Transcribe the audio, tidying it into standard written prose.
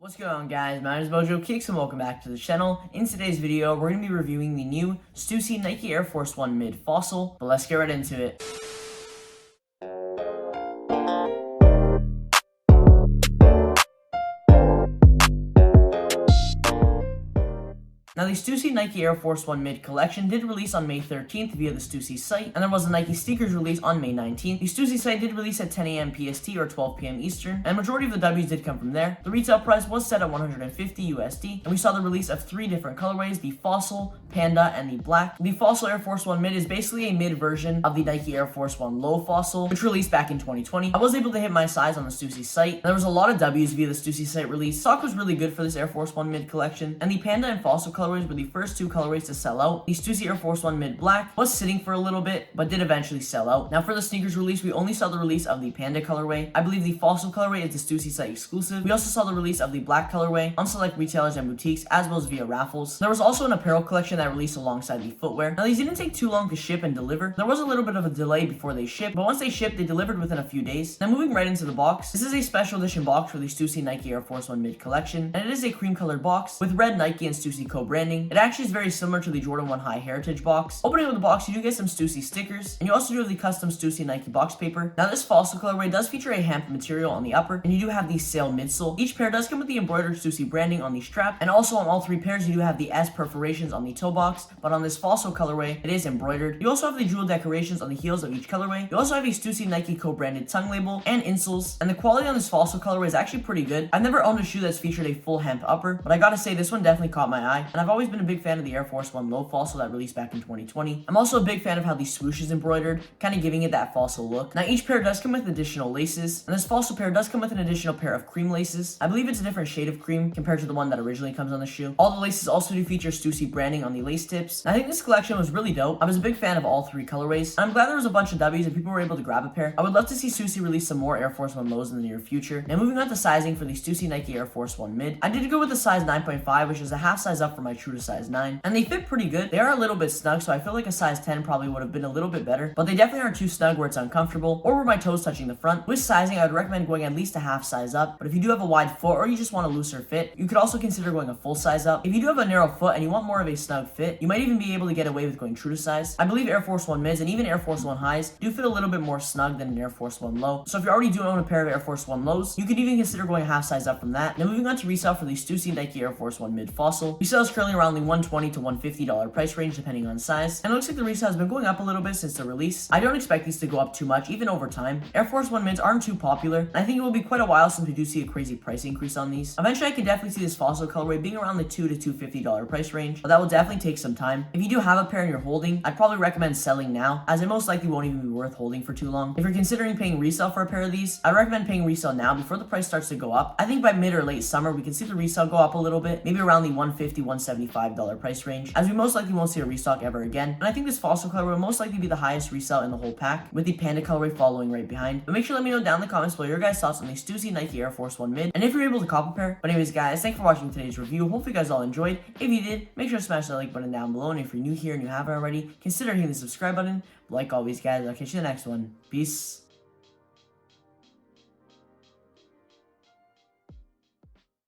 What's going on, guys? My name is Mojo, Kickz, and welcome back to the channel. In today's video, we're going to be reviewing the new Stussy Nike Air Force 1 Mid Fossil, but let's get right into it. Now, the Stussy Nike Air Force 1 Mid collection did release on May 13th via the Stussy site, and there was a Nike sneakers release on May 19th. The Stussy site did release at 10 a.m. PST or 12 p.m. Eastern, and majority of the W's did come from there. The retail price was set at $150 USD, and we saw the release of 3 different colorways: the Fossil, Panda, and the Black. The Fossil Air Force 1 Mid is basically a mid version of the Nike Air Force 1 Low Fossil, which released back in 2020. I was able to hit my size on the Stussy site, and there was a lot of W's via the Stussy site release. Stock was really good for this Air Force 1 Mid collection, and the Panda and Fossil colorways were the first 2 colorways to sell out. The Stussy Air Force 1 Mid Black was sitting for a little bit, but did eventually sell out. Now, for the sneakers release, we only saw the release of the Panda colorway. I believe the Fossil colorway is the Stussy site exclusive. We also saw the release of the Black colorway on select retailers and boutiques, as well as via raffles. There was also an apparel collection that released alongside the footwear. Now, these didn't take too long to ship and deliver. There was a little bit of a delay before they shipped, but once they shipped, they delivered within a few days. Now, moving right into the box, this is a special edition box for the Stussy Nike Air Force 1 Mid collection, and it is a cream colored box with red Nike and Stussy co-branding. It actually is very similar to the Jordan 1 High Heritage box. Opening up the box, you do get some Stussy stickers, and you also do have the custom Stussy Nike box paper. Now, this Fossil colorway does feature a hemp material on the upper, and you do have the sail midsole. Each pair does come with the embroidered Stussy branding on the strap, and also on all 3 pairs, you do have the S perforations on the toe box, but on this Fossil colorway, it is embroidered. You also have the jewel decorations on the heels of each colorway. You also have a Stussy Nike co-branded tongue label and insoles, and the quality on this Fossil colorway is actually pretty good. I've never owned a shoe that's featured a full hemp upper, but I gotta say, this one definitely caught my eye, and I've always been a big fan of the Air Force 1 Low Fossil that released back in 2020. I'm also a big fan of how the swoosh is embroidered, kind of giving it that Fossil look. Now, each pair does come with additional laces, and this Fossil pair does come with an additional pair of cream laces. I believe it's a different shade of cream compared to the one that originally comes on the shoe. All the laces also do feature Stussy branding on the lace tips, and I think this collection was really dope. I was a big fan of all 3 colorways, and I'm glad there was a bunch of W's and people were able to grab a pair. I would love to see Stussy release some more Air Force 1 Lows in the near future. Now, moving on to sizing for the Stussy Nike Air Force 1 Mid, I did go with a size 9.5, which is a half size up from my true to size 9, and they fit pretty good. They are a little bit snug, so I feel like a size 10 probably would have been a little bit better, but they definitely aren't too snug where it's uncomfortable or where my toes touching the front. With sizing, I would recommend going at least a half size up, but if you do have a wide foot or you just want a looser fit, you could also consider going a full size up. If you do have a narrow foot and you want more of a snug fit, you might even be able to get away with going true to size. I believe Air Force 1 Mids and even Air Force 1 Highs do fit a little bit more snug than an Air Force 1 Low, so if you already do own a pair of Air Force 1 Lows, you could even consider going a half size up from that. Now, moving on to resale for the Stussy Nike Air Force 1 Mid Fossil, resale is currently around the $120 to $150 price range depending on size, and it looks like the resale has been going up a little bit since the release. I don't expect these to go up too much, even over time. Air Force 1 Mids aren't too popular, and I think it will be quite a while since we do see a crazy price increase on these. Eventually, I could definitely see this Fossil colorway being around the $200 to $250 price range, but that will definitely take some time. If you do have a pair and you're holding, I'd probably recommend selling now, as it most likely won't even be worth holding for too long. If you're considering paying resale for a pair of these, I recommend paying resale now before the price starts to go up. I think by mid or late summer, we can see the resale go up a little bit, maybe around the $150 to $175 price range, as we most likely won't see a restock ever again. And I think this Fossil colorway will most likely be the highest resale in the whole pack, with the Panda colorway following right behind. But make sure to let me know down in the comments below your guys' thoughts on the Stussy Nike Air Force 1 Mid, and if you're able to cop a pair. But anyways, guys, thanks for watching today's review. Hopefully you guys all enjoyed. If you did, make sure to smash that like button down below, and if you're new here and you haven't already, consider hitting the subscribe button. But like always, guys, I'll catch you in the next one. Peace.